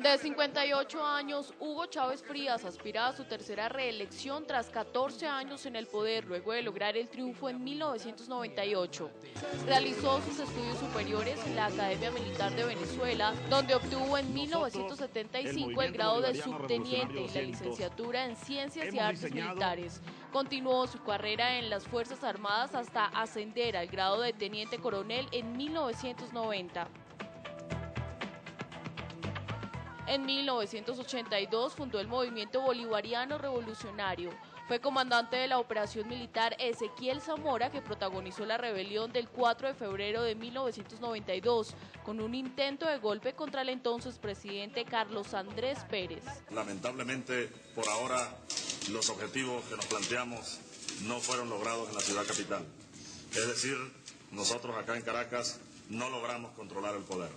De 58 años, Hugo Chávez Frías aspira a su tercera reelección tras 14 años en el poder, luego de lograr el triunfo en 1998. Realizó sus estudios superiores en la Academia Militar de Venezuela, donde obtuvo en 1975 el grado de subteniente y la licenciatura en Ciencias y Artes Militares. Continuó su carrera en las Fuerzas Armadas hasta ascender al grado de teniente coronel en 1990. En 1982 fundó el Movimiento Bolivariano Revolucionario. Fue comandante de la operación militar Ezequiel Zamora, que protagonizó la rebelión del 4 de febrero de 1992, con un intento de golpe contra el entonces presidente Carlos Andrés Pérez. Lamentablemente, por ahora, los objetivos que nos planteamos no fueron logrados en la ciudad capital. Es decir, nosotros acá en Caracas no logramos controlar el poder.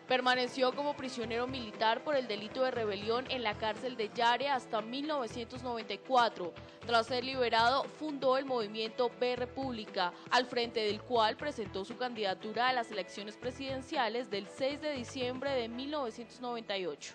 Permaneció como prisionero militar por el delito de rebelión en la cárcel de Yare hasta 1994. Tras ser liberado, fundó el movimiento B República, al frente del cual presentó su candidatura a las elecciones presidenciales del 6 de diciembre de 1998.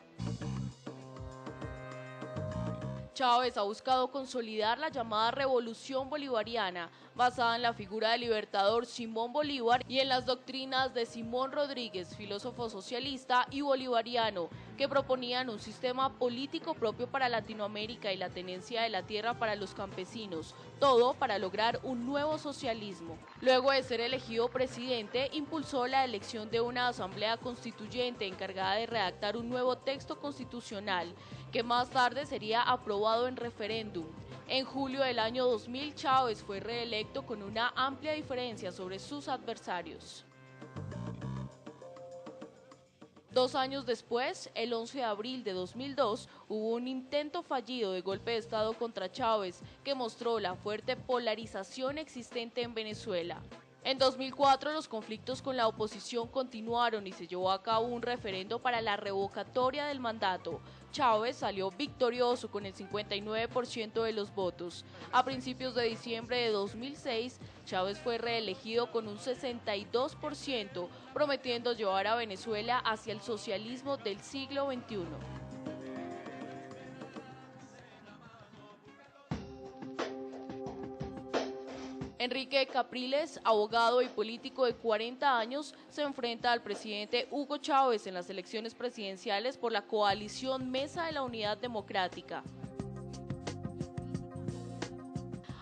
Chávez ha buscado consolidar la llamada revolución bolivariana, basada en la figura del libertador Simón Bolívar y en las doctrinas de Simón Rodríguez, filósofo socialista y bolivariano, que proponían un sistema político propio para Latinoamérica y la tenencia de la tierra para los campesinos, todo para lograr un nuevo socialismo. Luego de ser elegido presidente, impulsó la elección de una asamblea constituyente encargada de redactar un nuevo texto constitucional, que más tarde sería aprobado en referéndum. En julio del año 2000, Chávez fue reelecto con una amplia diferencia sobre sus adversarios. 2 años después, el 11 de abril de 2002, hubo un intento fallido de golpe de Estado contra Chávez, que mostró la fuerte polarización existente en Venezuela. En 2004 los conflictos con la oposición continuaron y se llevó a cabo un referendo para la revocatoria del mandato. Chávez salió victorioso con el 59% de los votos. A principios de diciembre de 2006, Chávez fue reelegido con un 62%, prometiendo llevar a Venezuela hacia el socialismo del siglo XXI. Enrique Capriles, abogado y político de 40 años, se enfrenta al presidente Hugo Chávez en las elecciones presidenciales por la coalición Mesa de la Unidad Democrática.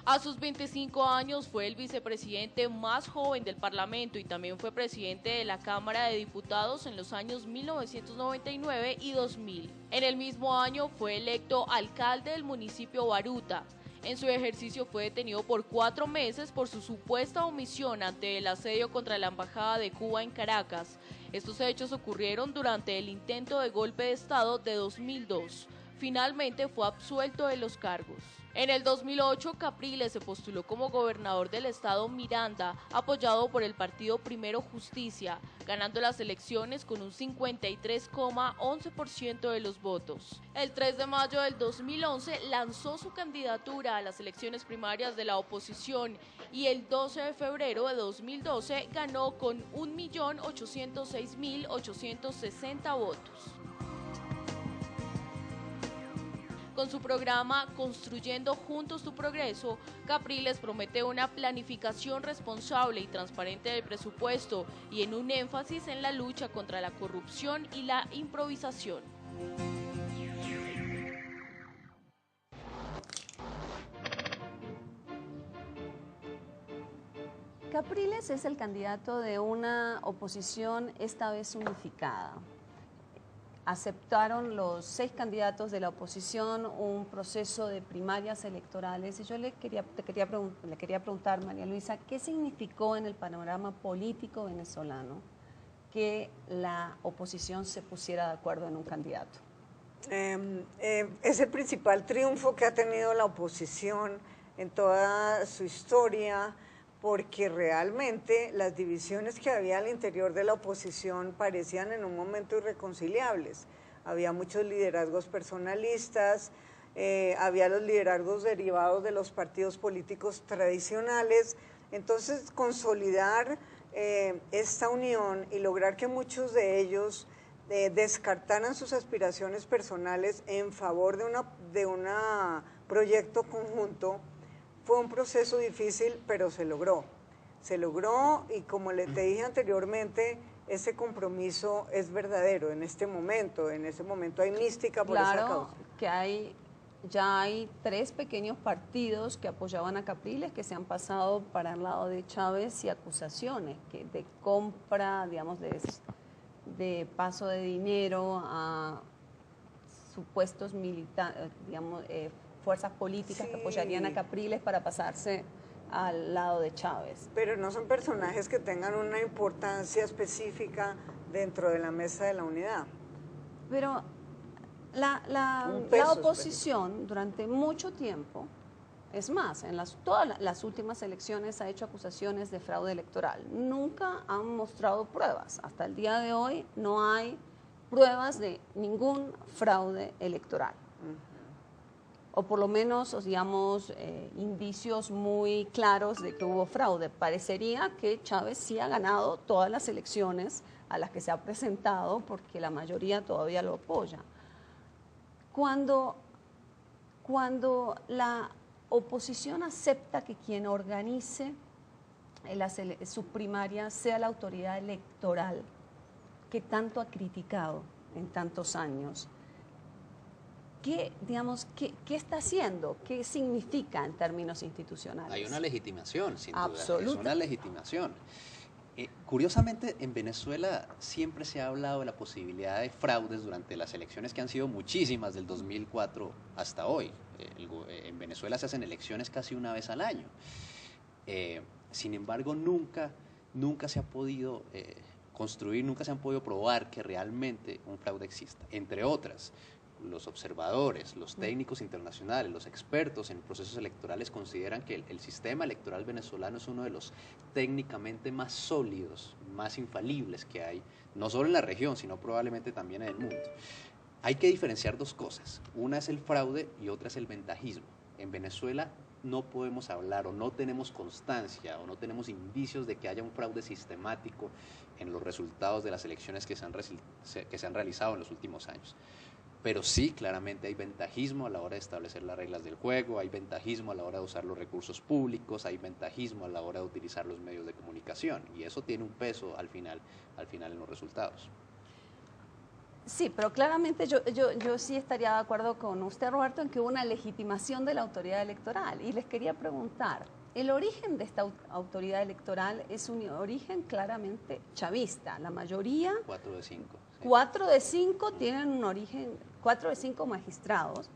A sus 25 años fue el vicepresidente más joven del Parlamento y también fue presidente de la Cámara de Diputados en los años 1999 y 2000. En el mismo año fue electo alcalde del municipio Baruta. En su ejercicio fue detenido por 4 meses por su supuesta omisión ante el asedio contra la Embajada de Cuba en Caracas. Estos hechos ocurrieron durante el intento de golpe de Estado de 2002. Finalmente fue absuelto de los cargos. En el 2008, Capriles se postuló como gobernador del estado Miranda, apoyado por el partido Primero Justicia, ganando las elecciones con un 53,11% de los votos. El 3 de mayo del 2011 lanzó su candidatura a las elecciones primarias de la oposición y el 12 de febrero de 2012 ganó con 1.806.860 votos. Con su programa Construyendo Juntos tu Progreso, Capriles promete una planificación responsable y transparente del presupuesto y en un énfasis en la lucha contra la corrupción y la improvisación. Capriles es el candidato de una oposición esta vez unificada. Aceptaron los 6 candidatos de la oposición un proceso de primarias electorales y yo le quería preguntar, María Luisa, ¿qué significó en el panorama político venezolano que la oposición se pusiera de acuerdo en un candidato? Es el principal triunfo que ha tenido la oposición en toda su historia, porque realmente las divisiones que había al interior de la oposición parecían en un momento irreconciliables. Había muchos liderazgos personalistas, había los liderazgos derivados de los partidos políticos tradicionales. Entonces, consolidar esta unión y lograr que muchos de ellos descartaran sus aspiraciones personales en favor de un proyecto conjunto. Fue un proceso difícil, pero se logró. Se logró y como te dije anteriormente, ese compromiso es verdadero en este momento. En ese momento hay mística por esa causa. Que ya hay 3 pequeños partidos que apoyaban a Capriles que se han pasado para el lado de Chávez y acusaciones de compra, digamos, de paso de dinero a supuestos militares, digamos, fuerzas políticas que apoyarían a Capriles para pasarse al lado de Chávez. Pero no son personajes que tengan una importancia específica dentro de la mesa de la unidad. Pero la oposición durante mucho tiempo, es más, en todas las últimas elecciones ha hecho acusaciones de fraude electoral. Nunca han mostrado pruebas. Hasta el día de hoy no hay pruebas de ningún fraude electoral. O por lo menos, digamos, indicios muy claros de que hubo fraude. Parecería que Chávez sí ha ganado todas las elecciones a las que se ha presentado porque la mayoría todavía lo apoya. Cuando la oposición acepta que quien organice sus primarias sea la autoridad electoral que tanto ha criticado en tantos años, ¿qué está haciendo? ¿Qué significa en términos institucionales? Hay una legitimación, sin duda. Absoluta. Es una legitimación. Curiosamente, en Venezuela siempre se ha hablado de la posibilidad de fraudes durante las elecciones que han sido muchísimas del 2004 hasta hoy. En Venezuela se hacen elecciones casi una vez al año. Sin embargo, nunca se ha podido construir, nunca se han podido probar que realmente un fraude exista. Entre otras, los observadores, los técnicos internacionales, los expertos en procesos electorales consideran que el sistema electoral venezolano es uno de los técnicamente más sólidos, más infalibles que hay, no solo en la región, sino probablemente también en el mundo. Hay que diferenciar 2 cosas. Una es el fraude y otra es el ventajismo. En Venezuela no podemos hablar o no tenemos constancia o no tenemos indicios de que haya un fraude sistemático en los resultados de las elecciones que se han realizado en los últimos años. Pero sí, claramente hay ventajismo a la hora de establecer las reglas del juego, hay ventajismo a la hora de usar los recursos públicos, hay ventajismo a la hora de utilizar los medios de comunicación, y eso tiene un peso al final en los resultados. Sí, pero claramente yo sí estaría de acuerdo con usted, Roberto, en que hubo una legitimación de la autoridad electoral. Y les quería preguntar, el origen de esta autoridad electoral es un origen claramente chavista. La mayoría... 4 de 5. Sí. 4 de 5 tienen un origen, 4 de 5 magistrados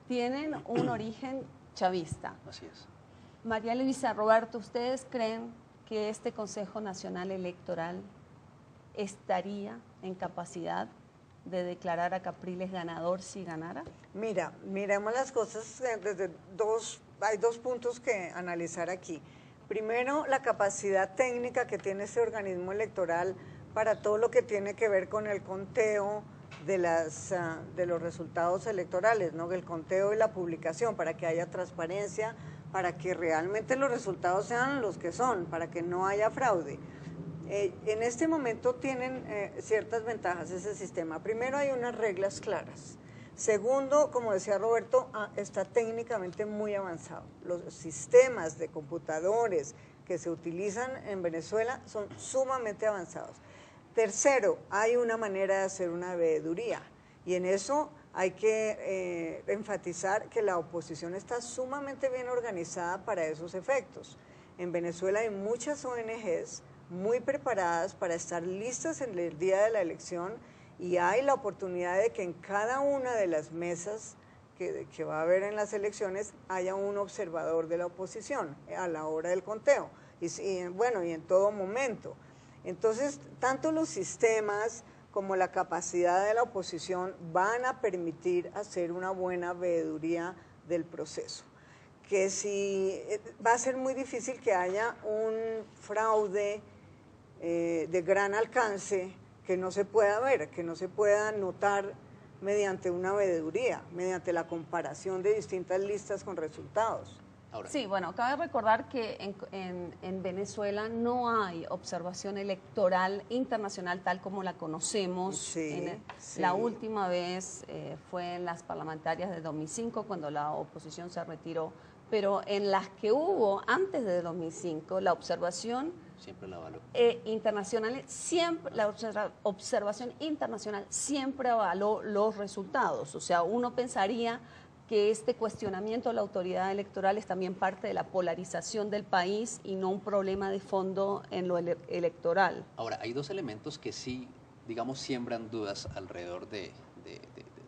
tienen un origen chavista. Así es. María Luisa, Roberto, ¿ustedes creen que este Consejo Nacional Electoral estaría en capacidad de declarar a Capriles ganador si ganara? Mira, miremos las cosas desde hay 2 puntos que analizar aquí. Primero, la capacidad técnica que tiene este organismo electoral para todo lo que tiene que ver con el conteo de los resultados electorales, ¿no? El conteo y la publicación, para que haya transparencia, para que realmente los resultados sean los que son, para que no haya fraude. En este momento tienen ciertas ventajas ese sistema. Primero, hay unas reglas claras. Segundo, como decía Roberto, está técnicamente muy avanzado. Los sistemas de computadores que se utilizan en Venezuela son sumamente avanzados. Tercero, hay una manera de hacer una veeduría, y en eso hay que enfatizar que la oposición está sumamente bien organizada para esos efectos. En Venezuela hay muchas ONGs muy preparadas para estar listas en el día de la elección, y hay la oportunidad de que en cada una de las mesas que va a haber en las elecciones haya un observador de la oposición a la hora del conteo, y en todo momento. Entonces, tanto los sistemas como la capacidad de la oposición van a permitir hacer una buena veeduría del proceso. Que si va a ser muy difícil que haya un fraude de gran alcance que no se pueda ver, que no se pueda notar mediante una veeduría, mediante la comparación de distintas listas con resultados. Ahora, Sí, bueno, cabe recordar que en Venezuela no hay observación electoral internacional tal como la conocemos. Sí, La sí. última vez fue en las parlamentarias de 2005, cuando la oposición se retiró, pero en las que hubo antes de 2005, la observación siempre la avaló. observación internacional siempre avaló los resultados. O sea, uno pensaría que este cuestionamiento a la autoridad electoral es también parte de la polarización del país y no un problema de fondo en lo electoral. Ahora, hay dos elementos que sí, digamos, siembran dudas alrededor de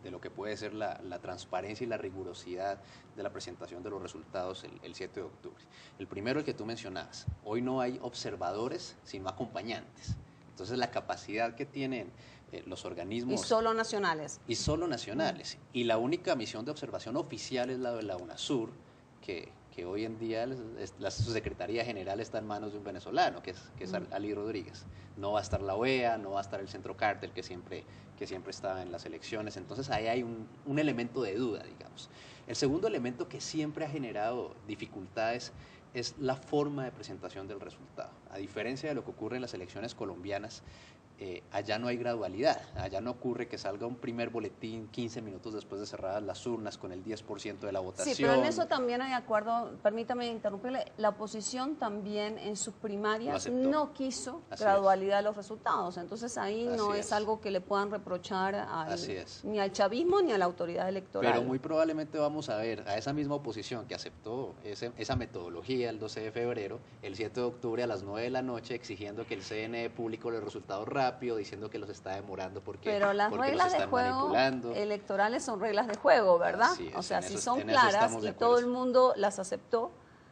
lo que puede ser la transparencia y la rigurosidad de la presentación de los resultados el 7 de octubre. El primero, el que tú mencionabas, hoy no hay observadores, sino acompañantes. Entonces, la capacidad que tienen los organismos... Y solo nacionales. Y solo nacionales. Y la única misión de observación oficial es la de la UNASUR, que hoy en día su Secretaría General está en manos de un venezolano, que es Ali Rodríguez. No va a estar la OEA, no va a estar el Centro Cártel, que siempre estaba en las elecciones. Entonces ahí hay un elemento de duda, digamos. El segundo elemento que siempre ha generado dificultades es la forma de presentación del resultado. A diferencia de lo que ocurre en las elecciones colombianas, allá no hay gradualidad, allá no ocurre que salga un primer boletín 15 minutos después de cerradas las urnas con el 10% de la votación. Sí, pero en eso también hay acuerdo, permítame interrumpirle, la oposición también en sus primarias no quiso gradualidad de los resultados, entonces ahí no es algo que le puedan reprochar ni al chavismo ni a la autoridad electoral. Pero muy probablemente vamos a ver a esa misma oposición que aceptó esa metodología el 12 de febrero, el 7 de octubre a las 9 de la noche exigiendo que el CNE publique los resultados rápido, diciendo que los está demorando pero las reglas de juego electorales son reglas de juego, ¿verdad? O sea, si son claras y todo el mundo las aceptó.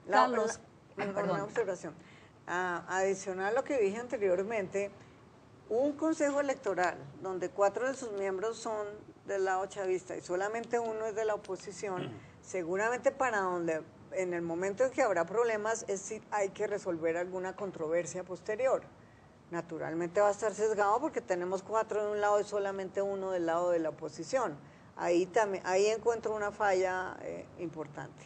Carlos, una observación. Adicional a lo que dije anteriormente, un consejo electoral donde 4 de sus miembros son del lado chavista y solamente uno es de la oposición, seguramente para donde en el momento en que habrá problemas es si hay que resolver alguna controversia posterior. Naturalmente va a estar sesgado porque tenemos 4 de un lado y solamente uno del lado de la oposición. Ahí encuentro una falla importante.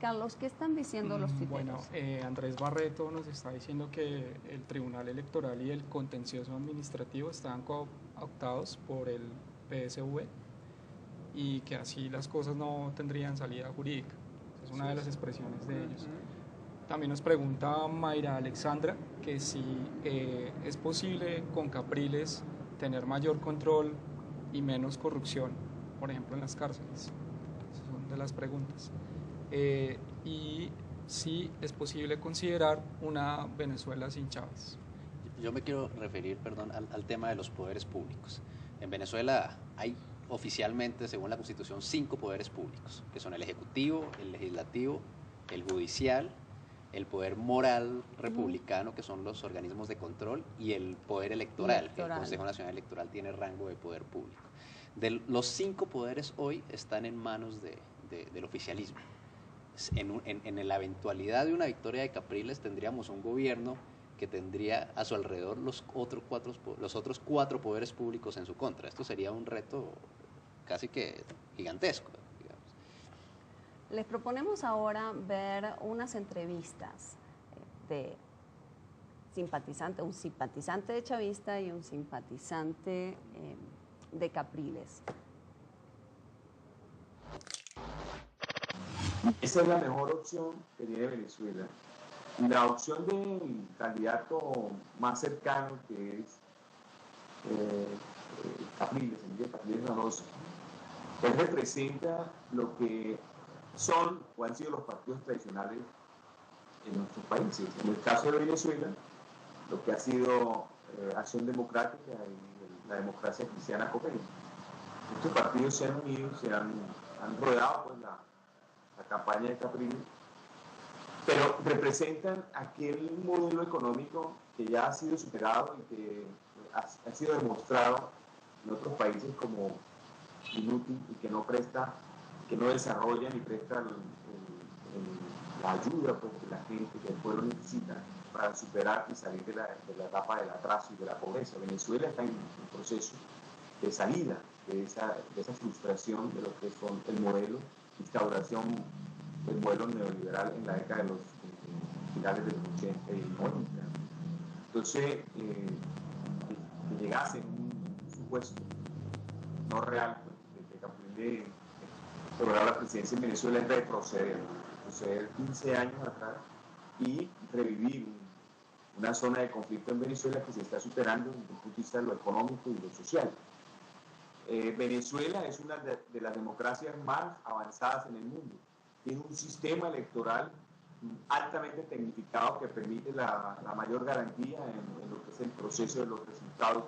Carlos, ¿qué están diciendo los tuiteros? Bueno, Andrés Barreto nos está diciendo que el Tribunal Electoral y el contencioso administrativo están cooptados por el PSV y que así las cosas no tendrían salida jurídica. Es una de las expresiones de ellos. También nos pregunta Mayra Alexandra que si es posible con Capriles tener mayor control y menos corrupción, por ejemplo en las cárceles. Esas son de las preguntas. Y si es posible considerar una Venezuela sin Chávez. Yo me quiero referir, perdón, al tema de los poderes públicos. En Venezuela hay oficialmente, según la Constitución, 5 poderes públicos, que son el Ejecutivo, el Legislativo, el Judicial, el poder moral republicano, que son los organismos de control, y el poder electoral, que el Consejo Nacional Electoral tiene rango de poder público. Los 5 poderes hoy están en manos del oficialismo. En la eventualidad de una victoria de Capriles tendríamos un gobierno que tendría a su alrededor los otros 4 poderes públicos en su contra. Esto sería un reto casi que gigantesco. Les proponemos ahora ver unas entrevistas de un simpatizante de chavista y un simpatizante de Capriles. Esa es la mejor opción que tiene Venezuela. La opción del candidato más cercano, que es Capriles, Capriles Ganoso, él representa lo que son o han sido los partidos tradicionales en nuestros países. En el caso de Venezuela, lo que ha sido Acción Democrática y la democracia cristiana comedia. Estos partidos se han unido, han rodeado pues, la campaña de Capriles, pero representan aquel modelo económico que ya ha sido superado y que ha sido demostrado en otros países como inútil y que no presta, que no desarrolla ni presta la ayuda pues, que la gente, que el pueblo necesita para superar y salir de la etapa del atraso y de la pobreza. Venezuela está en un proceso de salida de esa frustración de lo que son el modelo, instauración el vuelo neoliberal en la década de los finales de los 80 y 90. Entonces, que llegase un supuesto no real, pues, de que Capriles lograra la presidencia en Venezuela, es retroceder 15 años atrás y revivir una zona de conflicto en Venezuela que se está superando desde el punto de vista de lo económico y lo social. Venezuela es una de las democracias más avanzadas en el mundo. Tiene un sistema electoral altamente tecnificado que permite la mayor garantía en lo que es el proceso de los resultados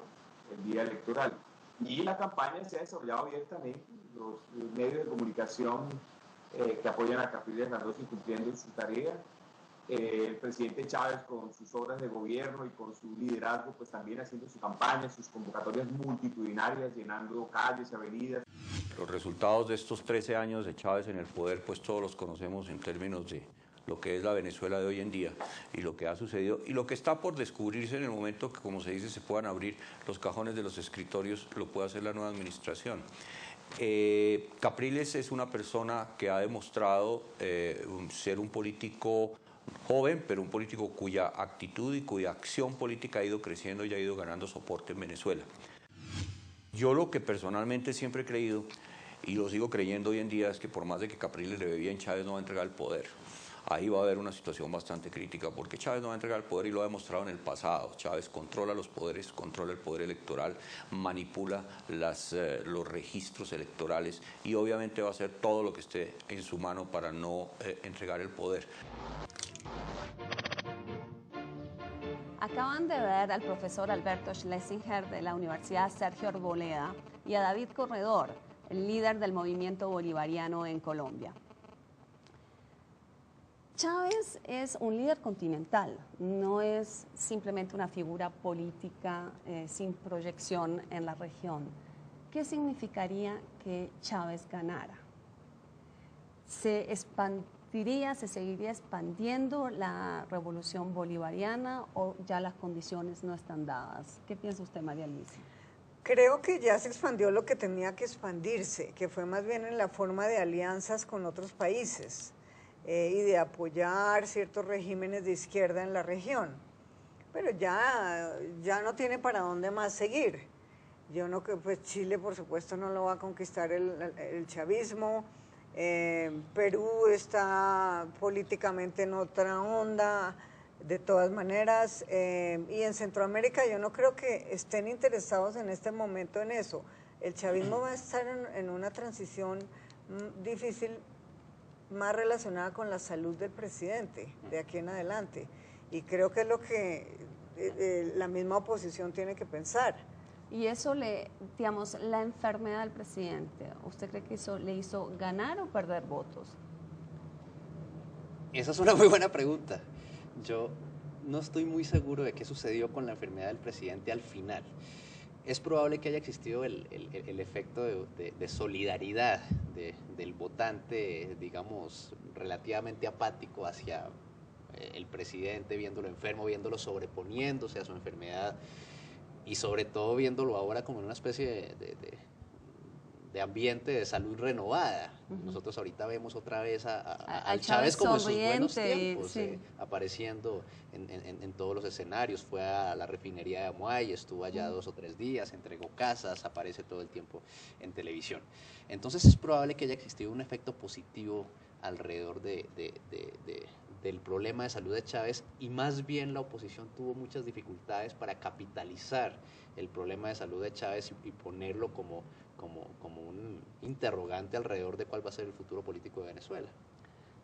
del día electoral. Y la campaña se ha desarrollado abiertamente. Los medios de comunicación que apoyan a Capriles Radossi cumpliendo su tarea. El presidente Chávez con sus obras de gobierno y con su liderazgo, pues también haciendo su campaña, sus convocatorias multitudinarias, llenando calles, avenidas. Los resultados de estos 13 años de Chávez en el poder, pues todos los conocemos en términos de lo que es la Venezuela de hoy en día y lo que ha sucedido y lo que está por descubrirse en el momento que, como se dice, se puedan abrir los cajones de los escritorios, lo puede hacer la nueva administración. Capriles es una persona que ha demostrado ser un político joven, pero un político cuya actitud y cuya acción política ha ido creciendo y ha ido ganando soporte en Venezuela. Yo lo que personalmente siempre he creído, y lo sigo creyendo hoy en día, es que por más de que Capriles le ve bien, Chávez no va a entregar el poder. Ahí va a haber una situación bastante crítica, porque Chávez no va a entregar el poder y lo ha demostrado en el pasado. Chávez controla los poderes, controla el poder electoral, manipula los registros electorales y obviamente va a hacer todo lo que esté en su mano para no entregar el poder. Acaban de ver al profesor Alberto Schlesinger de la Universidad Sergio Arboleda y a David Corredor, el líder del movimiento bolivariano en Colombia. Chávez es un líder continental, no es simplemente una figura política sin proyección en la región. ¿Qué significaría que Chávez ganara? ¿Se seguiría expandiendo la revolución bolivariana o ya las condiciones no están dadas? ¿Qué piensa usted, María Luisa? Creo que ya se expandió lo que tenía que expandirse, que fue más bien en la forma de alianzas con otros países y de apoyar ciertos regímenes de izquierda en la región. Pero ya no tiene para dónde más seguir. Yo no que pues Chile, por supuesto, no lo va a conquistar el chavismo. Perú está políticamente en otra onda, de todas maneras, y en Centroamérica yo no creo que estén interesados en este momento en eso. El chavismo va a estar en una transición difícil, más relacionada con la salud del presidente de aquí en adelante, y creo que es lo que la misma oposición tiene que pensar. Y eso digamos, la enfermedad del presidente, ¿usted cree que eso le hizo ganar o perder votos? Esa es una muy buena pregunta. Yo no estoy muy seguro de qué sucedió con la enfermedad del presidente al final. Es probable que haya existido el efecto de solidaridad del votante, digamos, relativamente apático hacia el presidente, viéndolo enfermo, viéndolo sobreponiéndose a su enfermedad y sobre todo viéndolo ahora como en una especie de ambiente de salud renovada. Nosotros ahorita vemos otra vez al Chávez como en sus buenos tiempos, sí, apareciendo en todos los escenarios. Fue a la refinería de Amuay, estuvo allá 2 o 3 días, entregó casas, aparece todo el tiempo en televisión. Entonces es probable que haya existido un efecto positivo alrededor del problema de salud de Chávez, y más bien la oposición tuvo muchas dificultades para capitalizar el problema de salud de Chávez y ponerlo como un interrogante alrededor de cuál va a ser el futuro político de Venezuela.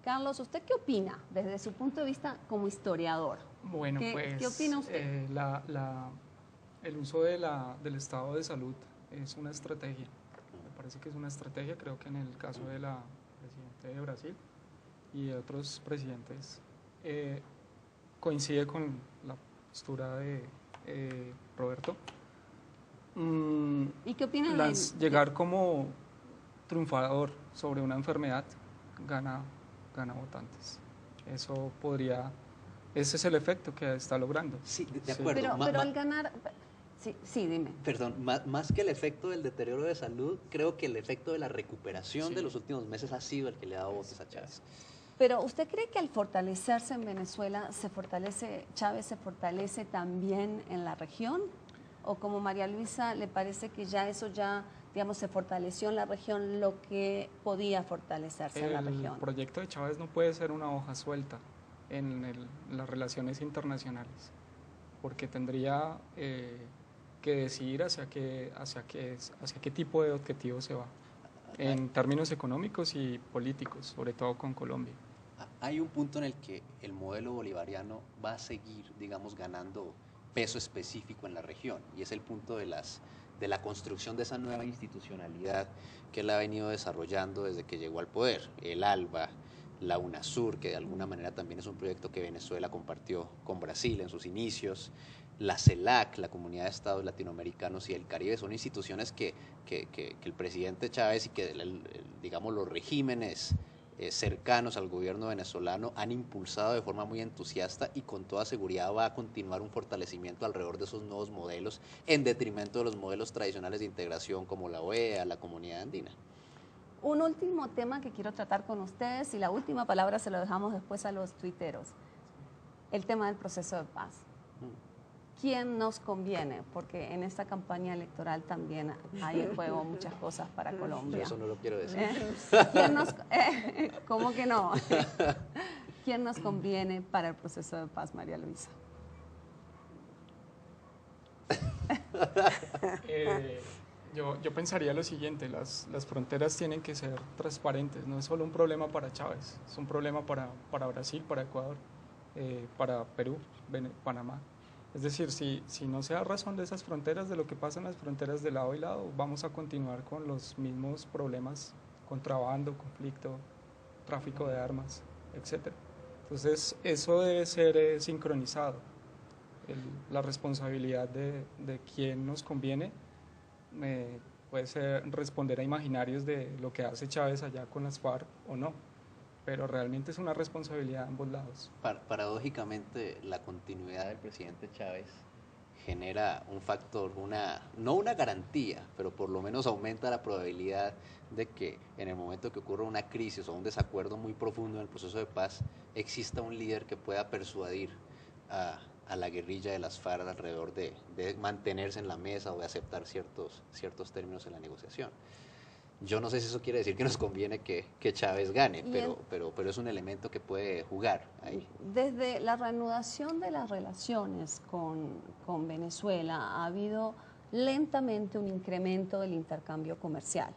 Carlos, ¿usted qué opina desde su punto de vista como historiador? Bueno, ¿Qué opina usted? El uso del estado de salud es una estrategia. Me parece que es una estrategia, creo que en el caso de la presidenta de Brasil y de otros presidentes coincide con la postura de Roberto. ¿Y qué opina llegar como triunfador sobre una enfermedad gana votantes? Ese es el efecto que está logrando. Sí, de acuerdo. Pero al ganar... Sí, dime. Perdón, más que el efecto del deterioro de salud, creo que el efecto de la recuperación de los últimos meses ha sido el que le ha dado votos a Chávez. Pero ¿usted cree que al fortalecerse en Venezuela, Chávez se fortalece también en la región? ¿O como María Luisa, le parece que digamos, se fortaleció en la región lo que podía fortalecerse en la región? El proyecto de Chávez no puede ser una hoja suelta en las relaciones internacionales, porque tendría que decidir hacia qué tipo de objetivo se va, en términos económicos y políticos, sobre todo con Colombia. Hay un punto en el que el modelo bolivariano va a seguir, digamos, ganando peso específico en la región, y es el punto de la construcción de esa nueva institucionalidad que él ha venido desarrollando desde que llegó al poder. El ALBA, la UNASUR, que de alguna manera también es un proyecto que Venezuela compartió con Brasil en sus inicios, la CELAC, la Comunidad de Estados Latinoamericanos y el Caribe, son instituciones que el presidente Chávez y que, digamos, los regímenes cercanos al gobierno venezolano han impulsado de forma muy entusiasta, y con toda seguridad va a continuar un fortalecimiento alrededor de esos nuevos modelos en detrimento de los modelos tradicionales de integración como la OEA, la Comunidad Andina. Un último tema que quiero tratar con ustedes, y la última palabra se lo dejamos después a los tuiteros, el tema del proceso de paz. ¿Quién nos conviene? Porque en esta campaña electoral también hay en juego muchas cosas para Colombia. Eso no lo quiero decir. ¿Cómo que no? ¿Quién nos conviene para el proceso de paz, María Luisa? Yo pensaría lo siguiente: las fronteras tienen que ser transparentes. No es solo un problema para Chávez, es un problema para Brasil, para Ecuador, para Perú, Panamá. Es decir, si no se da razón de esas fronteras, de lo que pasa en las fronteras de lado y lado, vamos a continuar con los mismos problemas: contrabando, conflicto, tráfico de armas, etc. Entonces, eso debe ser sincronizado. La responsabilidad de quién nos conviene puede ser responder a imaginarios de lo que hace Chávez allá con las FARC o no, pero realmente es una responsabilidad de ambos lados. Paradójicamente, la continuidad del presidente Chávez genera un factor, no una garantía, pero por lo menos aumenta la probabilidad de que en el momento que ocurra una crisis o un desacuerdo muy profundo en el proceso de paz, exista un líder que pueda persuadir a la guerrilla de las FARC alrededor de mantenerse en la mesa o de aceptar ciertos términos en la negociación. Yo no sé si eso quiere decir que nos conviene que Chávez gane, pero es un elemento que puede jugar ahí. Desde la reanudación de las relaciones con Venezuela ha habido lentamente un incremento del intercambio comercial.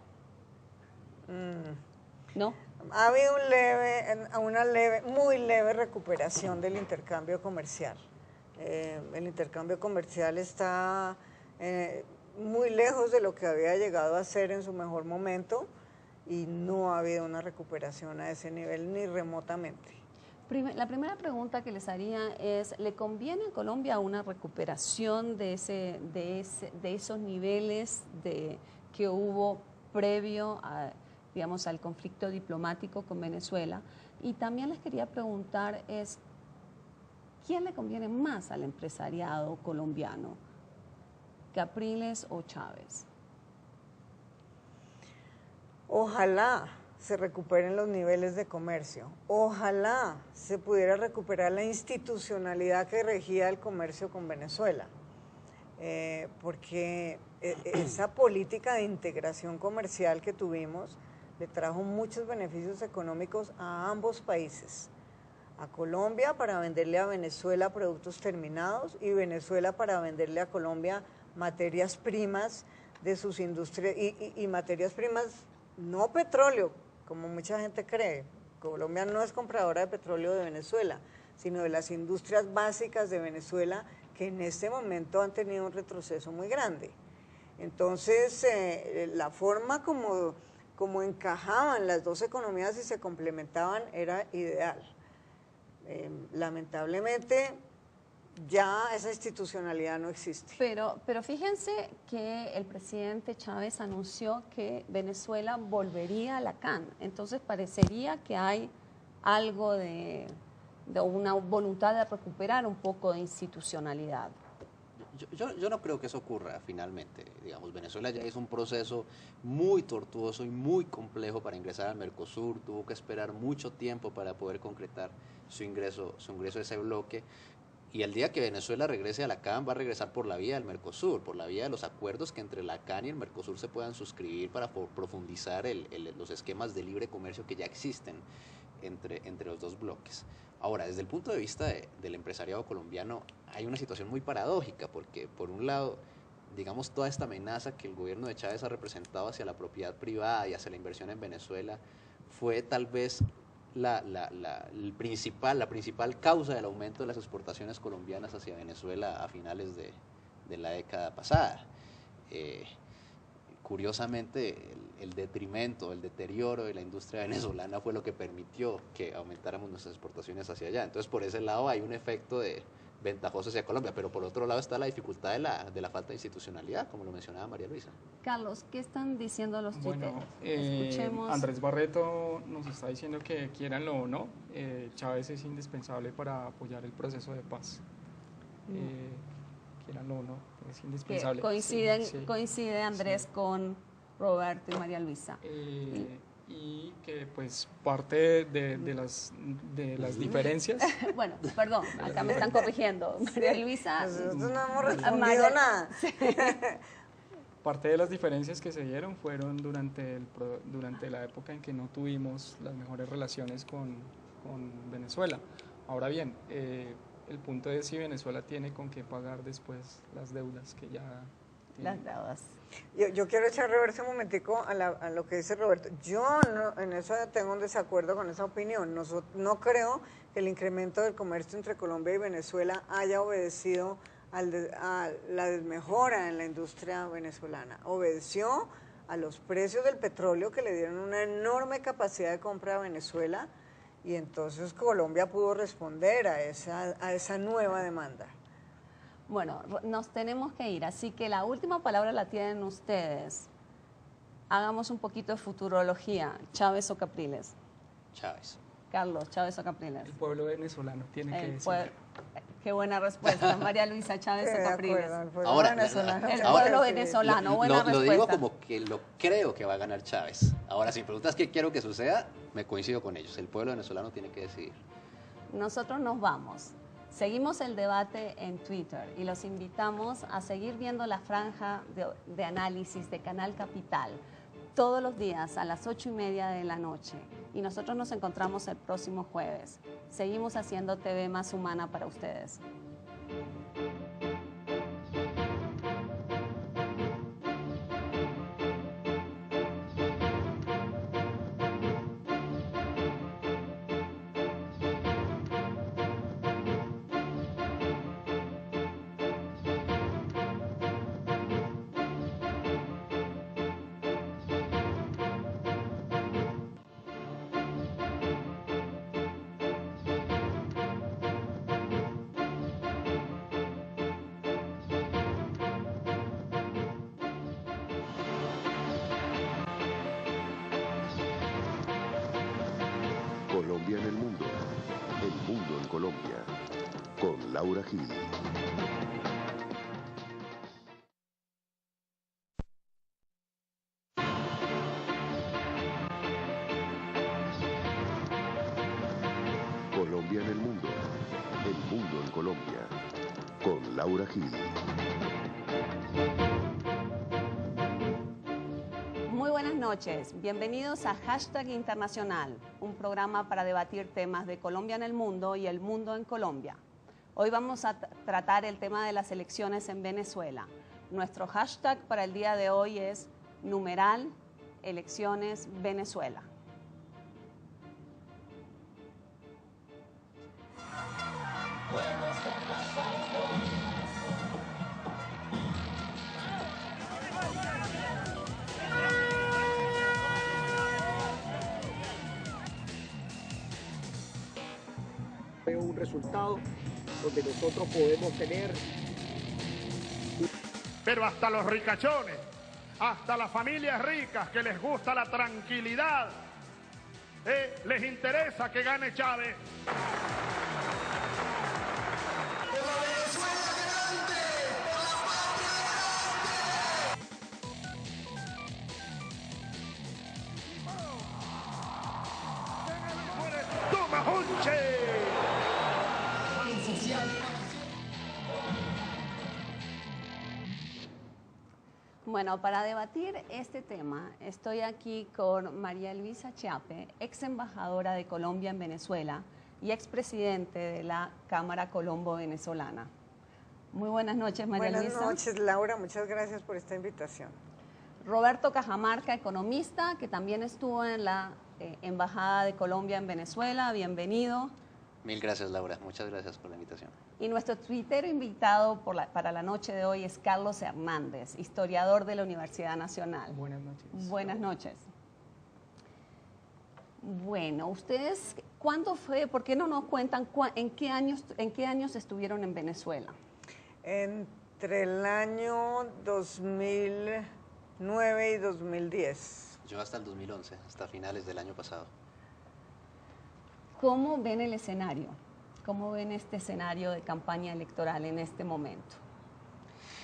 ¿No? Ha habido una muy leve recuperación del intercambio comercial. El intercambio comercial está muy lejos de lo que había llegado a ser en su mejor momento, y no ha habido una recuperación a ese nivel ni remotamente. La primera pregunta que les haría es, ¿le conviene a Colombia una recuperación de esos niveles que hubo previo digamos, al conflicto diplomático con Venezuela? Y también les quería preguntar ¿quién le conviene más al empresariado colombiano? ¿Capriles o Chávez? Ojalá se recuperen los niveles de comercio. Ojalá se pudiera recuperar la institucionalidad que regía el comercio con Venezuela. Porque esa política de integración comercial que tuvimos le trajo muchos beneficios económicos a ambos países. A Colombia para venderle a Venezuela productos terminados, y Venezuela para venderle a Colombia materias primas de sus industrias, y materias primas, no petróleo, como mucha gente cree. Colombia no es compradora de petróleo de Venezuela, sino de las industrias básicas de Venezuela, que en este momento han tenido un retroceso muy grande. Entonces, la forma como encajaban las dos economías y se complementaban era ideal. Lamentablemente ya esa institucionalidad no existe. Pero fíjense que el presidente Chávez anunció que Venezuela volvería a la CAN, entonces parecería que hay algo de una voluntad de recuperar un poco de institucionalidad. Yo no creo que eso ocurra finalmente. Digamos, Venezuela ya hizo un proceso muy tortuoso y muy complejo para ingresar al Mercosur, tuvo que esperar mucho tiempo para poder concretar su ingreso a ese bloque. Y el día que Venezuela regrese a la CAN, va a regresar por la vía del Mercosur, por la vía de los acuerdos que entre la CAN y el Mercosur se puedan suscribir para profundizar los esquemas de libre comercio que ya existen entre los dos bloques. Ahora, desde el punto de vista del empresariado colombiano, hay una situación muy paradójica, porque por un lado, digamos, toda esta amenaza que el gobierno de Chávez ha representado hacia la propiedad privada y hacia la inversión en Venezuela fue tal vez la principal causa del aumento de las exportaciones colombianas hacia Venezuela a finales de la década pasada. Curiosamente, el detrimento, el deterioro de la industria venezolana fue lo que permitió que aumentáramos nuestras exportaciones hacia allá. Entonces, por ese lado hay un efecto ventajoso hacia Colombia, pero por otro lado está la dificultad de la falta de institucionalidad, como lo mencionaba María Luisa. Carlos, ¿qué están diciendo los tuiteros? Escuchemos. Andrés Barreto nos está diciendo que quieranlo o no, Chávez es indispensable para apoyar el proceso de paz. Quieranlo o no, es indispensable. Coincide Andrés con Roberto y María Luisa. Y que pues parte de las diferencias. Bueno, perdón, acá me están corrigiendo. María Luisa. Nosotros no hemos respondido nada. Parte de las diferencias que se dieron fueron durante la época en que no tuvimos las mejores relaciones con Venezuela. Ahora bien, el punto es si Venezuela tiene con qué pagar después las deudas que ya tiene. Las deudas. Yo quiero echar reversa un momentico a lo que dice Roberto. Yo en eso tengo un desacuerdo con esa opinión. No creo que el incremento del comercio entre Colombia y Venezuela haya obedecido a la desmejora en la industria venezolana. Obedeció a los precios del petróleo que le dieron una enorme capacidad de compra a Venezuela, y entonces Colombia pudo responder a esa nueva demanda. Bueno, nos tenemos que ir, así que la última palabra la tienen ustedes. Hagamos un poquito de futurología. ¿Chávez o Capriles? Chávez. Carlos, ¿Chávez o Capriles? El pueblo venezolano tiene que decir. Qué buena respuesta. María Luisa, ¿Chávez o Capriles? El pueblo venezolano, buena respuesta. Lo digo como que lo creo que va a ganar Chávez. Ahora, si me preguntas qué quiero que suceda, me coincido con ellos. El pueblo venezolano tiene que decidir. Nosotros nos vamos. Seguimos el debate en Twitter y los invitamos a seguir viendo la franja de análisis de Canal Capital todos los días a las 8:30 de la noche. Y nosotros nos encontramos el próximo jueves. Seguimos haciendo TV más humana para ustedes. Colombia en el mundo en Colombia, con Laura Gil. Colombia en el mundo en Colombia, con Laura Gil. Muy buenas noches, bienvenidos a Hashtag Internacional, un programa para debatir temas de Colombia en el mundo y el mundo en Colombia. Hoy vamos a tratar el tema de las elecciones en Venezuela. Nuestro hashtag para el día de hoy es numeral elecciones Venezuela. Veo un resultado donde nosotros podemos tener. Pero hasta los ricachones, hasta las familias ricas que les gusta la tranquilidad, les interesa que gane Chávez. ¡Que la Venezuela grande! Bueno, para debatir este tema, estoy aquí con María Luisa Chiappe, ex embajadora de Colombia en Venezuela y expresidente de la Cámara Colombo-Venezolana. Muy buenas noches, María Luisa. Buenas noches, Laura. Muchas gracias por esta invitación. Roberto Cajamarca, economista, que también estuvo en la Embajada de Colombia en Venezuela. Bienvenido. Mil gracias, Laura. Muchas gracias por la invitación. Y nuestro tuitero invitado para la noche de hoy es Carlos Hernández, historiador de la Universidad Nacional. Buenas noches. Buenas noches. Bueno, ustedes, ¿cuándo fue? ¿Por qué no nos cuentan en qué años estuvieron en Venezuela? Entre el año 2009 y 2010. Yo hasta el 2011, hasta finales del año pasado. ¿Cómo ven el escenario? ¿Cómo ven este escenario de campaña electoral en este momento?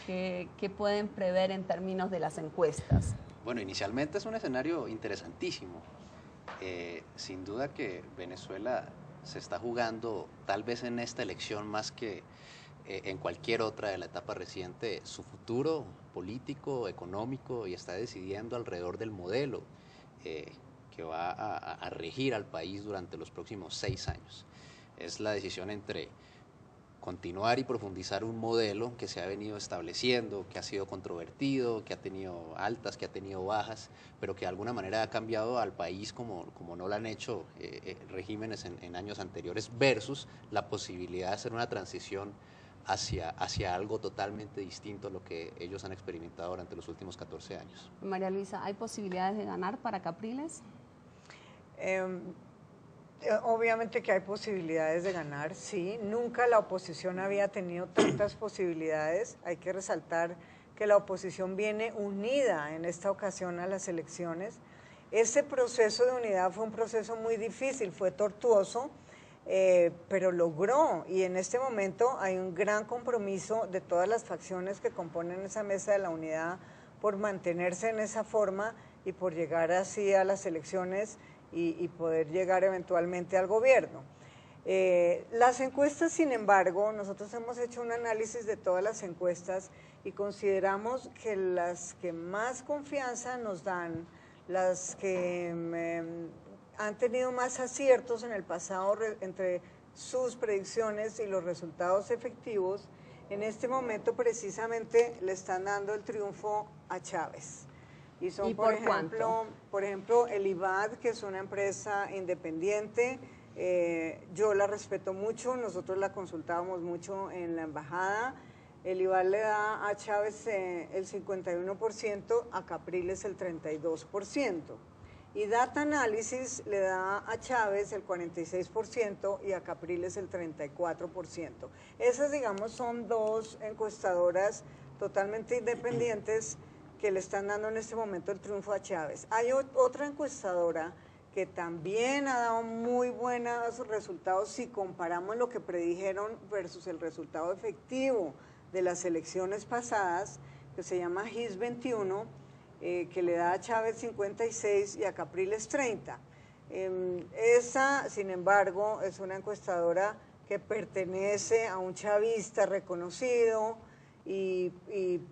¿Qué pueden prever en términos de las encuestas? Bueno, inicialmente es un escenario interesantísimo. Sin duda que Venezuela se está jugando, tal vez en esta elección más que en cualquier otra de la etapa reciente, su futuro político, económico, y está decidiendo alrededor del modelo que va a regir al país durante los próximos 6 años. Es la decisión entre continuar y profundizar un modelo que se ha venido estableciendo, que ha sido controvertido, que ha tenido altas, que ha tenido bajas, pero que de alguna manera ha cambiado al país como no lo han hecho regímenes en años anteriores, versus la posibilidad de hacer una transición hacia algo totalmente distinto a lo que ellos han experimentado durante los últimos 14 años. María Luisa, ¿hay posibilidades de ganar para Capriles? Obviamente que hay posibilidades de ganar, sí. Nunca la oposición había tenido tantas posibilidades. Hay que resaltar que la oposición viene unida en esta ocasión a las elecciones. Ese proceso de unidad fue un proceso muy difícil, fue tortuoso, pero logró, y en este momento hay un gran compromiso de todas las facciones que componen esa mesa de la unidad por mantenerse en esa forma y por llegar así a las elecciones y poder llegar eventualmente al gobierno. Las encuestas, sin embargo, nosotros hemos hecho un análisis de todas las encuestas y consideramos que las que más confianza nos dan, las que han tenido más aciertos en el pasado entre sus predicciones y los resultados efectivos, en este momento precisamente le están dando el triunfo a Chávez. Y son, por ejemplo, el IVAD, que es una empresa independiente, yo la respeto mucho, nosotros la consultábamos mucho en la embajada. El IVAD le da a Chávez el 51%, a Capriles el 32%. Y Data Analysis le da a Chávez el 46% y a Capriles el 34%. Esas, digamos, son dos encuestadoras totalmente independientes que le están dando en este momento el triunfo a Chávez. Hay otra encuestadora que también ha dado muy buenos resultados si comparamos lo que predijeron versus el resultado efectivo de las elecciones pasadas, que se llama GIS 21, que le da a Chávez 56 y a Capriles 30. Esa, sin embargo, es una encuestadora que pertenece a un chavista reconocido, y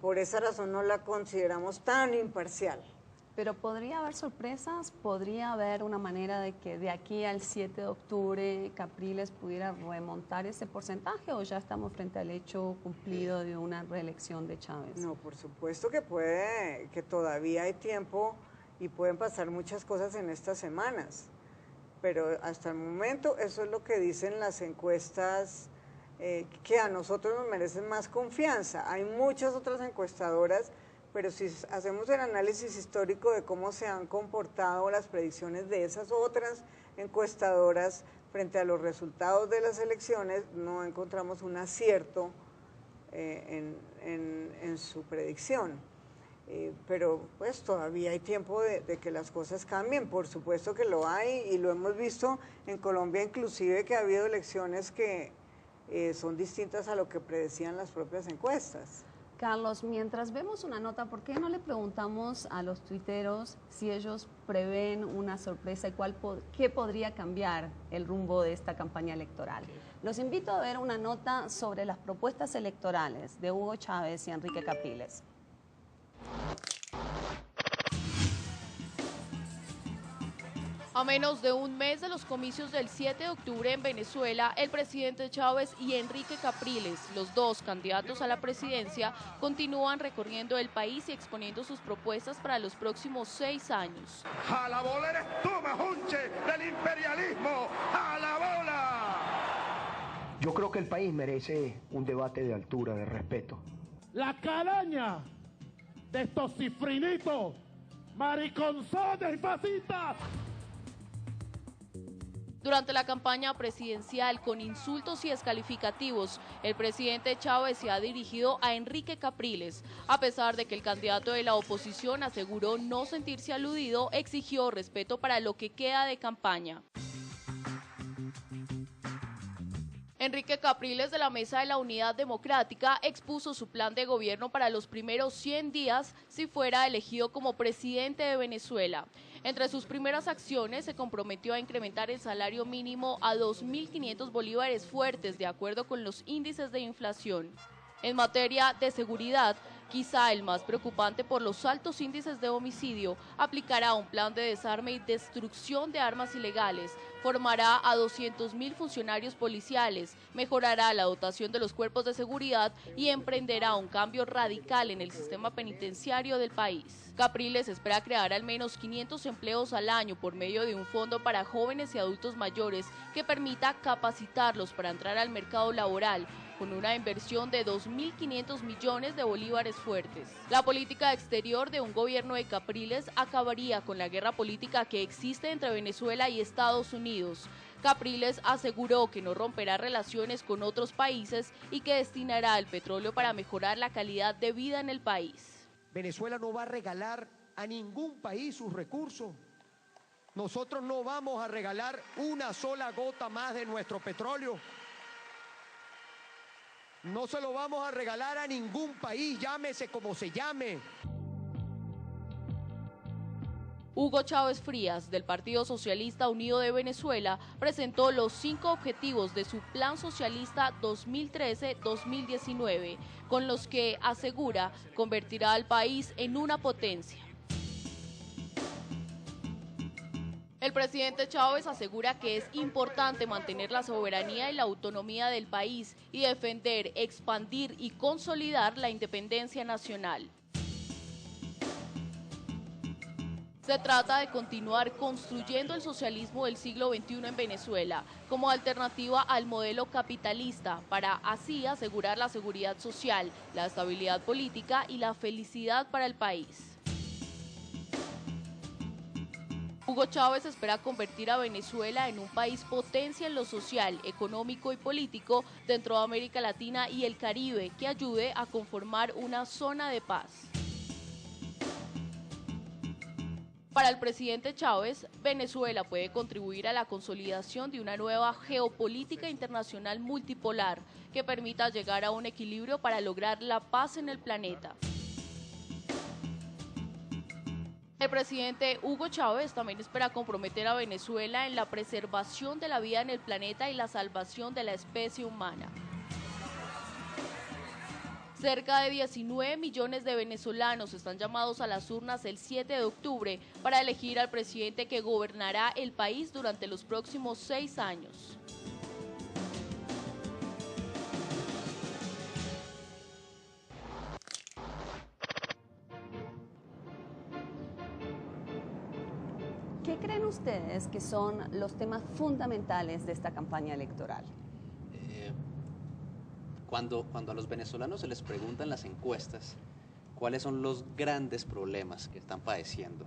por esa razón no la consideramos tan imparcial. Pero podría haber sorpresas, podría haber una manera de que de aquí al 7 de octubre Capriles pudiera remontar ese porcentaje, o ya estamos frente al hecho cumplido de una reelección de Chávez. No, por supuesto que puede, que todavía hay tiempo y pueden pasar muchas cosas en estas semanas, pero hasta el momento eso es lo que dicen las encuestas que a nosotros nos merecen más confianza. Hay muchas otras encuestadoras, pero si hacemos el análisis histórico de cómo se han comportado las predicciones de esas otras encuestadoras frente a los resultados de las elecciones, no encontramos un acierto en su predicción. Pero pues todavía hay tiempo de que las cosas cambien, por supuesto que lo hay, y lo hemos visto en Colombia inclusive, que ha habido elecciones que son distintas a lo que predecían las propias encuestas. Carlos, mientras vemos una nota, ¿por qué no le preguntamos a los tuiteros si ellos prevén una sorpresa y qué podría cambiar el rumbo de esta campaña electoral? Los invito a ver una nota sobre las propuestas electorales de Hugo Chávez y Enrique Capriles. A menos de un mes de los comicios del 7 de octubre en Venezuela, el presidente Chávez y Enrique Capriles, los dos candidatos a la presidencia, continúan recorriendo el país y exponiendo sus propuestas para los próximos 6 años. ¡A la bola eres tú, majunche del imperialismo! ¡A la bola! Yo creo que el país merece un debate de altura, de respeto. La calaña de estos cifrinitos, mariconzones y fascistas. Durante la campaña presidencial, con insultos y descalificativos, el presidente Chávez se ha dirigido a Enrique Capriles. A pesar de que el candidato de la oposición aseguró no sentirse aludido, exigió respeto para lo que queda de campaña. Enrique Capriles, de la Mesa de la Unidad Democrática, expuso su plan de gobierno para los primeros 100 días si fuera elegido como presidente de Venezuela. Entre sus primeras acciones se comprometió a incrementar el salario mínimo a 2.500 bolívares fuertes de acuerdo con los índices de inflación. En materia de seguridad, quizá el más preocupante por los altos índices de homicidio, aplicará un plan de desarme y destrucción de armas ilegales, formará a 200.000 funcionarios policiales, mejorará la dotación de los cuerpos de seguridad y emprenderá un cambio radical en el sistema penitenciario del país. Capriles espera crear al menos 500 empleos al año por medio de un fondo para jóvenes y adultos mayores que permita capacitarlos para entrar al mercado laboral, con una inversión de 2.500 millones de bolívares fuertes. La política exterior de un gobierno de Capriles acabaría con la guerra política que existe entre Venezuela y Estados Unidos. Capriles aseguró que no romperá relaciones con otros países y que destinará el petróleo para mejorar la calidad de vida en el país. Venezuela no va a regalar a ningún país sus recursos. Nosotros no vamos a regalar una sola gota más de nuestro petróleo. No se lo vamos a regalar a ningún país, llámese como se llame. Hugo Chávez Frías, del Partido Socialista Unido de Venezuela, presentó los 5 objetivos de su Plan Socialista 2013-2019, con los que, asegura, convertirá al país en una potencia. El presidente Chávez asegura que es importante mantener la soberanía y la autonomía del país y defender, expandir y consolidar la independencia nacional. Se trata de continuar construyendo el socialismo del siglo XXI en Venezuela como alternativa al modelo capitalista para así asegurar la seguridad social, la estabilidad política y la felicidad para el país. Hugo Chávez espera convertir a Venezuela en un país potencia en lo social, económico y político dentro de América Latina y el Caribe, que ayude a conformar una zona de paz. Para el presidente Chávez, Venezuela puede contribuir a la consolidación de una nueva geopolítica internacional multipolar que permita llegar a un equilibrio para lograr la paz en el planeta. El presidente Hugo Chávez también espera comprometer a Venezuela en la preservación de la vida en el planeta y la salvación de la especie humana. Cerca de 19 millones de venezolanos están llamados a las urnas el 7 de octubre para elegir al presidente que gobernará el país durante los próximos 6 años. ¿Qué creen ustedes que son los temas fundamentales de esta campaña electoral? Cuando a los venezolanos se les preguntan las encuestas cuáles son los grandes problemas que están padeciendo,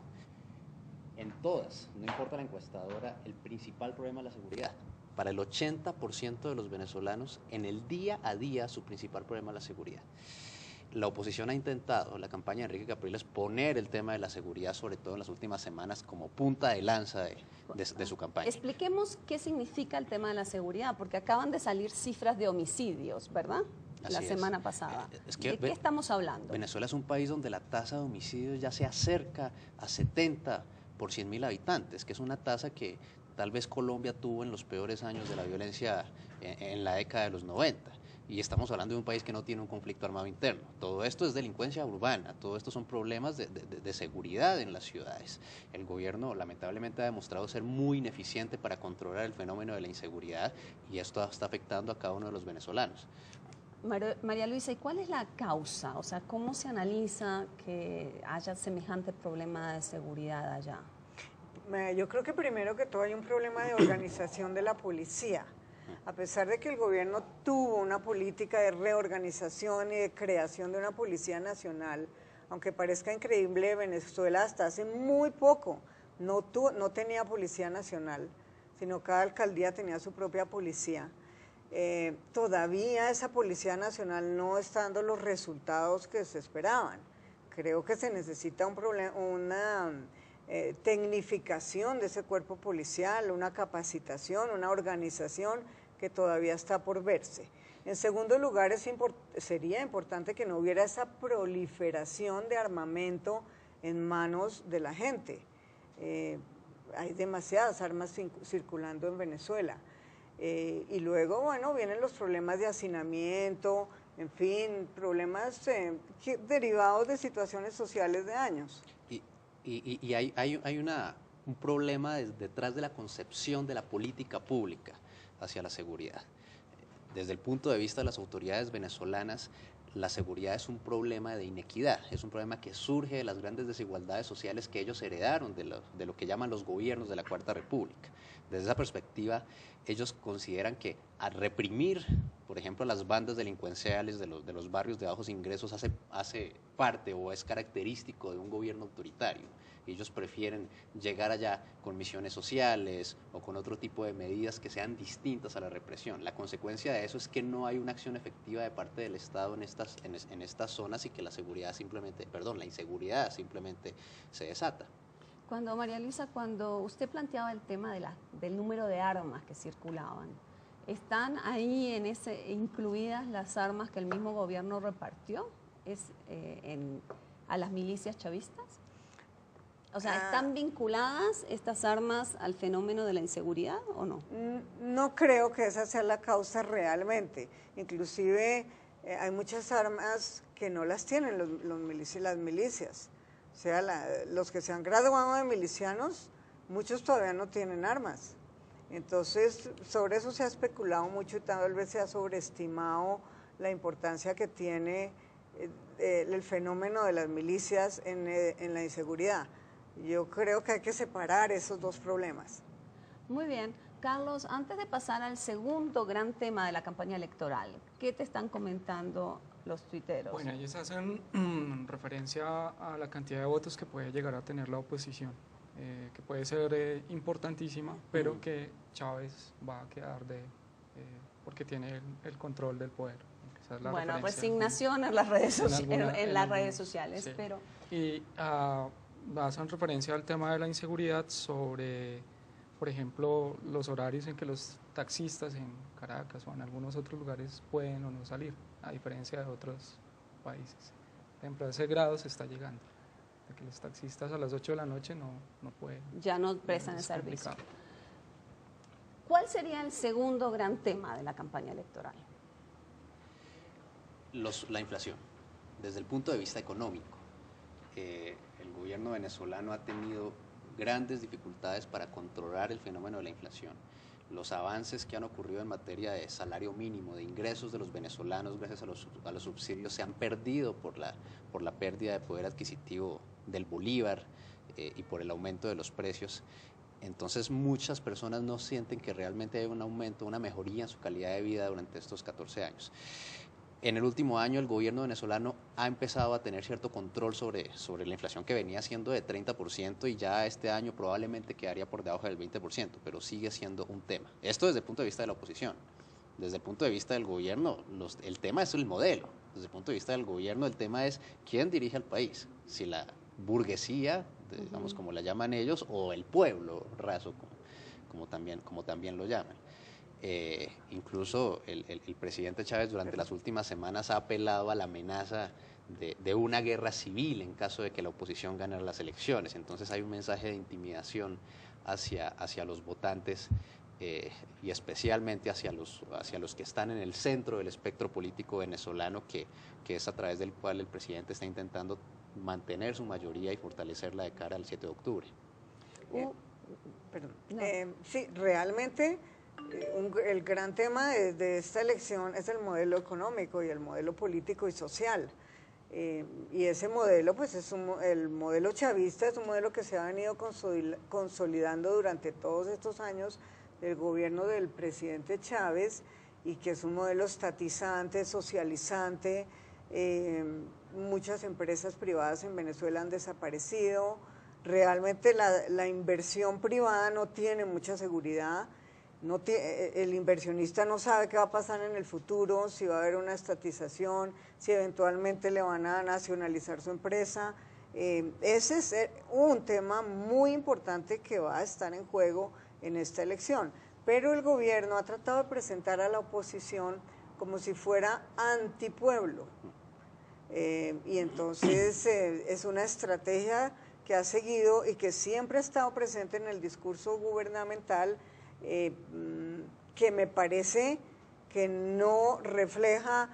en todas, no importa la encuestadora, el principal problema es la seguridad. Para el 80% de los venezolanos, en el día a día, su principal problema es la seguridad. La oposición ha intentado, la campaña de Enrique Capriles, poner el tema de la seguridad, sobre todo en las últimas semanas, como punta de lanza de su campaña. Expliquemos qué significa el tema de la seguridad, porque acaban de salir cifras de homicidios, ¿verdad? La semana pasada. ¿De qué estamos hablando? Venezuela es un país donde la tasa de homicidios ya se acerca a 70 por 100.000 habitantes, que es una tasa que tal vez Colombia tuvo en los peores años de la violencia en la década de los 90. Y estamos hablando de un país que no tiene un conflicto armado interno. Todo esto es delincuencia urbana, todo esto son problemas de seguridad en las ciudades. El gobierno lamentablemente ha demostrado ser muy ineficiente para controlar el fenómeno de la inseguridad y esto está afectando a cada uno de los venezolanos. María Luisa, ¿y cuál es la causa? O sea, ¿cómo se analiza que haya semejante problema de seguridad allá? Yo creo que primero que todo hay un problema de organización de la policía. A pesar de que el gobierno tuvo una política de reorganización y de creación de una policía nacional, aunque parezca increíble, Venezuela hasta hace muy poco no tenía policía nacional, sino cada alcaldía tenía su propia policía. Todavía esa policía nacional no está dando los resultados que se esperaban. Creo que se necesita una tecnificación de ese cuerpo policial, una capacitación, una organización que todavía está por verse. En segundo lugar, sería importante que no hubiera esa proliferación de armamento en manos de la gente. Hay demasiadas armas circulando en Venezuela. Y luego, bueno, vienen los problemas de hacinamiento, en fin, problemas derivados de situaciones sociales de años. Y hay un problema detrás de la concepción de la política pública hacia la seguridad. Desde el punto de vista de las autoridades venezolanas, la seguridad es un problema de inequidad, es un problema que surge de las grandes desigualdades sociales que ellos heredaron de lo que llaman los gobiernos de la Cuarta República. Desde esa perspectiva, ellos consideran que al reprimir, por ejemplo, las bandas delincuenciales de los barrios de bajos ingresos hace parte o es característico de un gobierno autoritario. Ellos prefieren llegar allá con misiones sociales o con otro tipo de medidas que sean distintas a la represión. La consecuencia de eso es que no hay una acción efectiva de parte del Estado en estas zonas y que la inseguridad simplemente se desata. María Luisa, cuando usted planteaba el tema del número de armas que circulaban, ¿están ahí incluidas las armas que el mismo gobierno repartió a las milicias chavistas? O sea, ¿están vinculadas estas armas al fenómeno de la inseguridad o no? No creo que esa sea la causa realmente. Inclusive hay muchas armas que no las tienen las milicias. O sea, los que se han graduado de milicianos, muchos todavía no tienen armas. Entonces, sobre eso se ha especulado mucho y tal vez se ha sobreestimado la importancia que tiene el fenómeno de las milicias en la inseguridad. Yo creo que hay que separar esos dos problemas. Muy bien. Carlos, antes de pasar al segundo gran tema de la campaña electoral, ¿qué te están comentando los tuiteros? Bueno, ellos hacen referencia a la cantidad de votos que puede llegar a tener la oposición, que puede ser importantísima, pero que Chávez va a quedar porque tiene el control del poder. Esa es la resignación en las redes sociales. Sí. Pero... Y hacen referencia al tema de la inseguridad sobre, por ejemplo, los horarios en que los taxistas en Caracas o en algunos otros lugares pueden o no salir, a diferencia de otros países. Por ejemplo, a ese grado se está llegando, de que los taxistas a las 8 de la noche no pueden. Ya no prestan el servicio. ¿Cuál sería el segundo gran tema de la campaña electoral? La inflación, desde el punto de vista económico. El gobierno venezolano ha tenido grandes dificultades para controlar el fenómeno de la inflación. Los avances que han ocurrido en materia de salario mínimo, de ingresos de los venezolanos gracias a los subsidios se han perdido por la pérdida de poder adquisitivo del bolívar y por el aumento de los precios. Entonces muchas personas no sienten que realmente hay un aumento, una mejoría en su calidad de vida durante estos 14 años. En el último año el gobierno venezolano ha empezado a tener cierto control sobre la inflación que venía siendo de 30% y ya este año probablemente quedaría por debajo del 20%, pero sigue siendo un tema. Esto desde el punto de vista de la oposición. Desde el punto de vista del gobierno, el tema es el modelo. Desde el punto de vista del gobierno, el tema es quién dirige al país. Si la burguesía, digamos como la llaman ellos, o el pueblo raso, como también lo llaman. Incluso el presidente Chávez durante las últimas semanas ha apelado a la amenaza de una guerra civil en caso de que la oposición gane las elecciones. Entonces hay un mensaje de intimidación hacia los votantes y especialmente hacia los que están en el centro del espectro político venezolano, que es a través del cual el presidente está intentando mantener su mayoría y fortalecerla de cara al 7 de octubre. Sí, realmente el gran tema de esta elección es el modelo económico y el modelo político y social. Y ese modelo, pues el modelo chavista es un modelo que se ha venido consolidando durante todos estos años del gobierno del presidente Chávez, y que es un modelo estatizante, socializante. Muchas empresas privadas en Venezuela han desaparecido. Realmente la inversión privada no tiene mucha seguridad. El inversionista no sabe qué va a pasar en el futuro, si va a haber una estatización, si eventualmente le van a nacionalizar su empresa. Ese es un tema muy importante que va a estar en juego en esta elección. Pero el gobierno ha tratado de presentar a la oposición como si fuera antipueblo. Y entonces es una estrategia que ha seguido y que siempre ha estado presente en el discurso gubernamental, que me parece que no refleja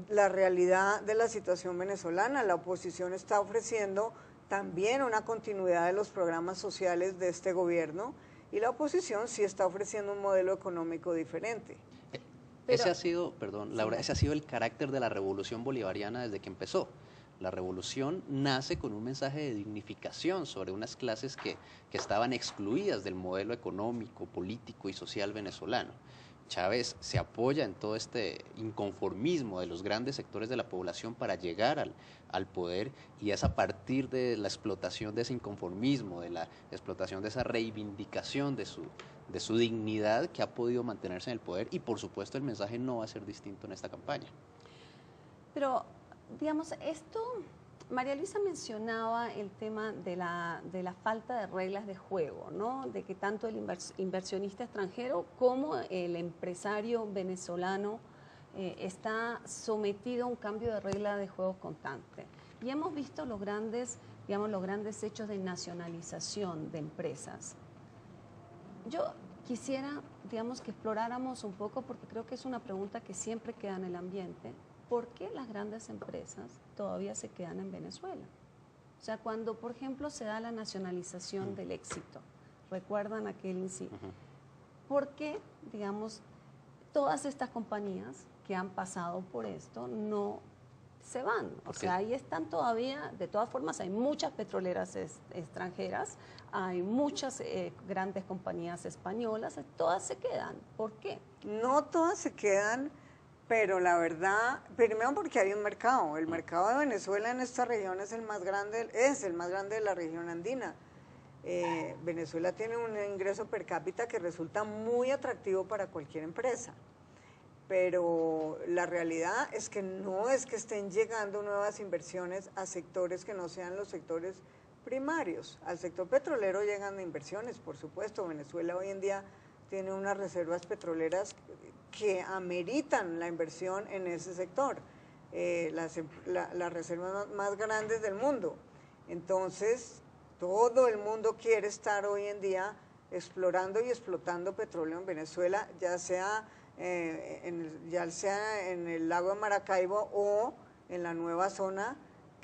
la realidad de la situación venezolana. La oposición está ofreciendo también una continuidad de los programas sociales de este gobierno, y la oposición sí está ofreciendo un modelo económico diferente. Ese ha sido, perdón, Laura, ese ha sido el carácter de la revolución bolivariana desde que empezó. La revolución nace con un mensaje de dignificación sobre unas clases que estaban excluidas del modelo económico, político y social venezolano. Chávez se apoya en todo este inconformismo de los grandes sectores de la población para llegar al poder, y es a partir de la explotación de ese inconformismo, de la explotación de esa reivindicación de su dignidad, que ha podido mantenerse en el poder. Y por supuesto el mensaje no va a ser distinto en esta campaña. Pero, digamos, María Luisa mencionaba el tema de la falta de reglas de juego, ¿no? De que tanto el inversionista extranjero como el empresario venezolano está sometido a un cambio de regla de juego constante. Y hemos visto los grandes hechos de nacionalización de empresas. Yo quisiera, que exploráramos un poco, porque creo que es una pregunta que siempre queda en el ambiente. ¿Por qué las grandes empresas todavía se quedan en Venezuela? O sea, cuando, por ejemplo, se da la nacionalización del éxito, ¿recuerdan aquel incidente? ¿Por qué, todas estas compañías que han pasado por esto no se van? O sea, ahí están todavía. De todas formas, hay muchas petroleras extranjeras, hay muchas grandes compañías españolas, todas se quedan. ¿Por qué? No todas se quedan, pero la verdad, primero porque hay un mercado. El mercado de Venezuela en esta región es el más grande de la región andina. Venezuela tiene un ingreso per cápita que resulta muy atractivo para cualquier empresa. Pero la realidad es que no es que estén llegando nuevas inversiones a sectores que no sean los sectores primarios. Al sector petrolero llegan inversiones, por supuesto. Venezuela hoy en día tiene unas reservas petroleras que ameritan la inversión en ese sector, las reservas más grandes del mundo. Entonces, todo el mundo quiere estar hoy en día explorando y explotando petróleo en Venezuela, ya sea en el lago de Maracaibo o en la nueva zona,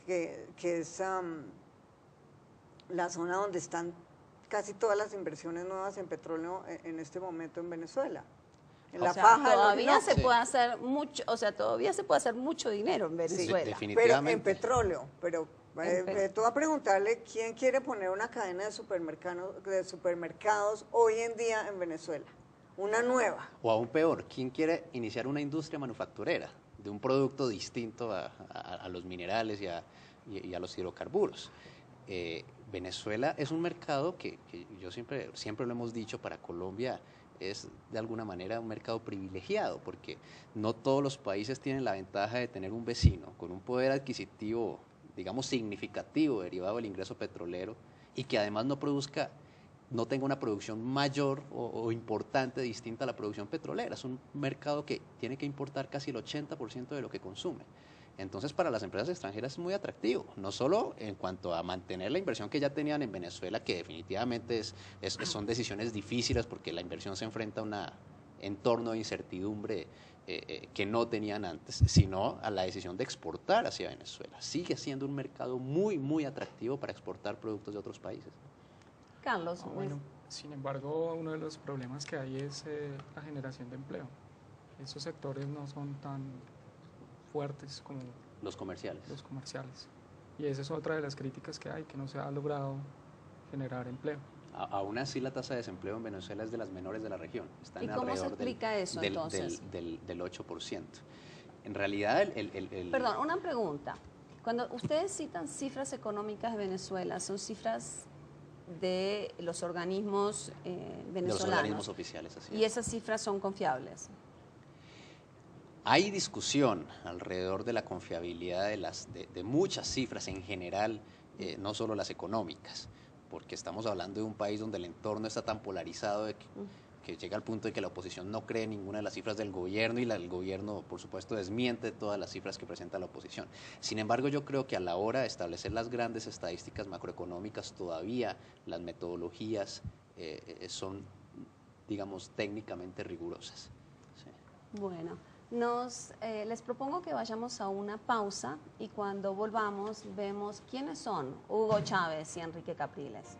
que es la zona donde están casi todas las inversiones nuevas en petróleo en este momento en Venezuela. En la faja todavía se puede hacer mucho, todavía se puede hacer mucho dinero en Venezuela. Sí, definitivamente. Pero en petróleo, tú vas a preguntarle quién quiere poner una cadena de supermercados hoy en día en Venezuela, una nueva. O aún peor, ¿quién quiere iniciar una industria manufacturera de un producto distinto a los minerales y a los hidrocarburos? Venezuela es un mercado que yo siempre lo hemos dicho, para Colombia es de alguna manera un mercado privilegiado, porque no todos los países tienen la ventaja de tener un vecino con un poder adquisitivo, significativo, derivado del ingreso petrolero, y que además no tenga una producción mayor o importante distinta a la producción petrolera. Es un mercado que tiene que importar casi el 80% de lo que consume. Entonces, para las empresas extranjeras es muy atractivo, no solo en cuanto a mantener la inversión que ya tenían en Venezuela, que definitivamente son decisiones difíciles porque la inversión se enfrenta a un entorno de incertidumbre que no tenían antes, sino a la decisión de exportar hacia Venezuela. Sigue siendo un mercado muy, muy atractivo para exportar productos de otros países. Carlos. Bueno, sin embargo, uno de los problemas que hay es la generación de empleo. Esos sectores no son tan fuertes como los comerciales. Y esa es otra de las críticas que hay, que no se ha logrado generar empleo. Aún así, la tasa de desempleo en Venezuela es de las menores de la región. Está en ¿Y cómo se explica eso, entonces? Del 8%. En realidad, Perdón, una pregunta. Cuando ustedes citan cifras económicas de Venezuela, ¿son cifras de los organismos venezolanos? De los organismos oficiales, así es. ¿Y esas cifras son confiables? Hay discusión alrededor de la confiabilidad de muchas cifras en general, no solo las económicas, porque estamos hablando de un país donde el entorno está tan polarizado que llega al punto de que la oposición no cree en ninguna de las cifras del gobierno y el gobierno, por supuesto, desmiente todas las cifras que presenta la oposición. Sin embargo, yo creo que a la hora de establecer las grandes estadísticas macroeconómicas, todavía las metodologías son, digamos, técnicamente rigurosas. Sí. Bueno. Les propongo que vayamos a una pausa y cuando volvamos vemos quiénes son Hugo Chávez y Enrique Capriles.